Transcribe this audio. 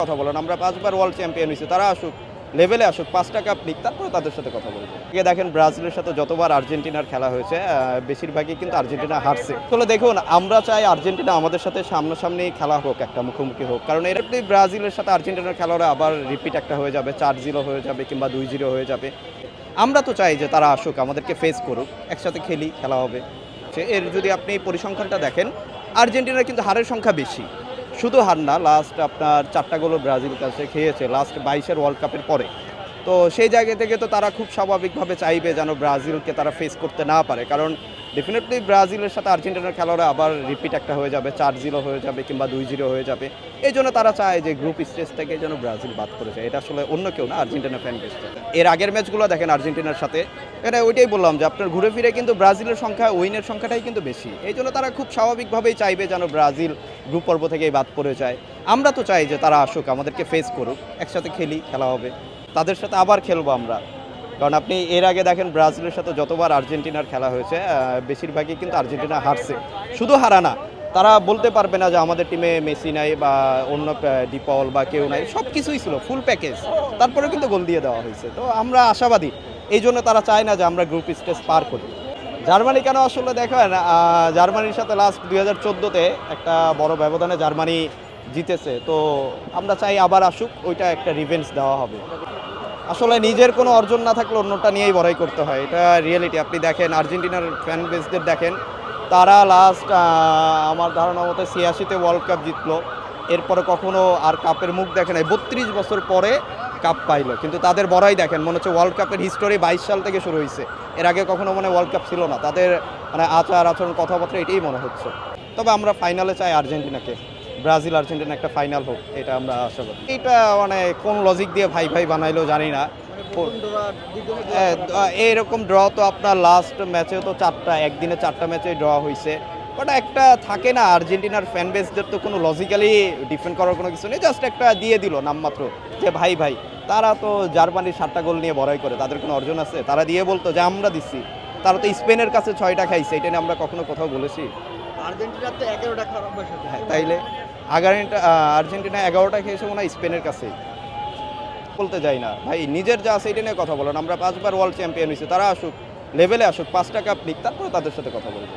কথা বলেন, আমরা 5 বার ওয়ার্ল্ড চ্যাম্পিয়ন হইছি, তারা আসুক, লেভেলে আসুক, 5টা কাপ নিক, তারপরে তাদের সাথে কথা বলবো। আগে দেখেন ব্রাজিলের সাথে যতবার আর্জেন্টিনার খেলা হয়েছে বেশিরভাগই কিন্তু আর্জেন্টিনা হারছে। আসলে দেখুন, আমরা চাই আর্জেন্টিনা আমাদের সাথে সামনাসামনি খেলা হোক, একটা মুখোমুখি হোক, কারণ এরপরে ব্রাজিলের সাথে আর্জেন্টিনার খেলা হলে আবার রিপিট একটা হয়ে যাবে, 4-0 হয়ে যাবে কিংবা 2-0 হয়ে যাবে। আমরা তো চাই যে তারা আসুক, আমাদেরকে ফেস করুক, একসাথে খেলি, খেলা হবে। এর যদি আপনি পরিসংখ্যানটা দেখেন, আর্জেন্টিনার কিন্তু হারের সংখ্যা বেশি। শুধু হার না, লাস্ট আপনার 4টা গোলও ব্রাজিল কাছে খেয়েছে লাস্ট 22-এর ওয়ার্ল্ড কাপের পরে। তো সেই জায়গা থেকে তো তারা খুব স্বাভাবিকভাবে চাইবে যেন ব্রাজিলকে তারা ফেস করতে না পারে, কারণ ডেফিনেটলি ব্রাজিলের সাথে আর্জেন্টিনার খেলা হলে আবার রিপিট একটা হয়ে যাবে, 4-0 হয়ে যাবে কিংবা 2-0 হয়ে যাবে। এই জন্য তারা চায় যে গ্রুপ স্টেজ থেকে যেন ব্রাজিল বাদ করে যায়। এটা আসলে অন্য কেউ না, আর্জেন্টিনা ফ্যান বেসটা। এর আগের ম্যাচগুলো দেখেন আর্জেন্টিনার সাথে, এটা ওইটাই বললাম যে আপনার ঘুরে ফিরে কিন্তু ব্রাজিলের সংখ্যা, উইনের সংখ্যাটাই কিন্তু বেশি। এই জন্য তারা খুব স্বাভাবিকভাবেই চাইবে যেন ব্রাজিল গ্রুপ পর্ব থেকেই বাদ পড়ে যায়। আমরা তো চাই যে তারা আসুক, আমাদেরকে ফেস করুক, একসাথে খেলি, খেলা হবে, তাদের সাথে আবার খেলবো আমরা। কারণ আপনি এর আগে দেখেন ব্রাজিলের সাথে যতবার আর্জেন্টিনার খেলা হয়েছে বেশিরভাগই কিন্তু আর্জেন্টিনা হারছে। শুধু হারা না, তারা বলতে পারবে না যে আমাদের টিমে মেসি নাই বা অন্য ডিপল বা কেউ নাই, সব কিছুই ছিল ফুল প্যাকেজ, তারপরে কিন্তু গোল দিয়ে দেওয়া হয়েছে। তো আমরা আশাবাদী, এই জন্য তারা চায় না যে আমরা গ্রুপ স্টেজ পার করি। জার্মানি কেন আসলে দেখেন, জার্মানির সাথে লাস্ট 2014-তে একটা বড় ব্যবধানে জার্মানি জিতেছে। তো আমরা চাই আবার আসুক, ওইটা একটা রিভেঞ্জ দেওয়া হবে। আসলে নিজের কোনো অর্জন না থাকলে অন্যটা নিয়েই বড়াই করতে হয়, এটা রিয়েলিটি। আপনি দেখেন আর্জেন্টিনার ফ্যান বেসদের দেখেন, তারা লাস্ট আমার ধারণা মতে 86-তে ওয়ার্ল্ড কাপ জিতলো, এরপরে কখনো আর কাপের মুখ দেখে নাই। 32 বছর পরে কাপ পাইলো, কিন্তু তাদের বড়াই দেখেন, মনে হচ্ছে ওয়ার্ল্ড কাপের হিস্টোরি 22 সাল থেকে শুরু হয়েছে। এর আগে কখনো মনে ওয়ার্ল্ড কাপ ছিল না। তাদের মানে আচার আচরণ, কথাবার্তা এটাই মনে হচ্ছে। তবে আমরা ফাইনালে চাই আর্জেন্টিনাকে, ব্রাজিল আর্জেন্টিনা একটা ফাইনাল হোক, এটা আমরা আশা করি। এটা মানে কোন লজিক দিয়ে ভাই ভাই বানাইলো জানি না। এইরকম ড্র তো আপনার লাস্ট ম্যাচেও তো 4টা, একদিনে 4টা ম্যাচে ড্র হয়েছে। ওটা একটা থাকে না, আর্জেন্টিনার ফ্যান বেসদের তো কোনো লজিক্যালি ডিফেন্ড করার কোনো কিছু নেই, জাস্ট একটা দিয়ে দিল নামমাত্র যে ভাই ভাই। তারা তো জার্মানির 7টা গোল নিয়ে বড়াই করে, তাদের কোনো অর্জন আছে? তারা দিয়ে বলতো যে আমরা দিচ্ছি। তারা তো স্পেনের কাছে 6টা খাইছে, এটা নিয়ে আমরা কখনো কোথাও বলেছি? আর্জেন্টিনার তো 11টা খারাপ বয়স আছে। হ্যাঁ, তাইলে আর্জেন্টিনা 11টা খেয়েছে মনে হয় স্পেনের কাছেই। বলতে যাই না ভাই, নিজের যা আছে এটা নিয়ে কথা বলেন। আমরা 5 বার ওয়ার্ল্ড চ্যাম্পিয়ন হয়েছি, তারা আসুক, লেভেলে আসুক, 5টা কাপ নিক, তারপরে তাদের সাথে কথা বলবো।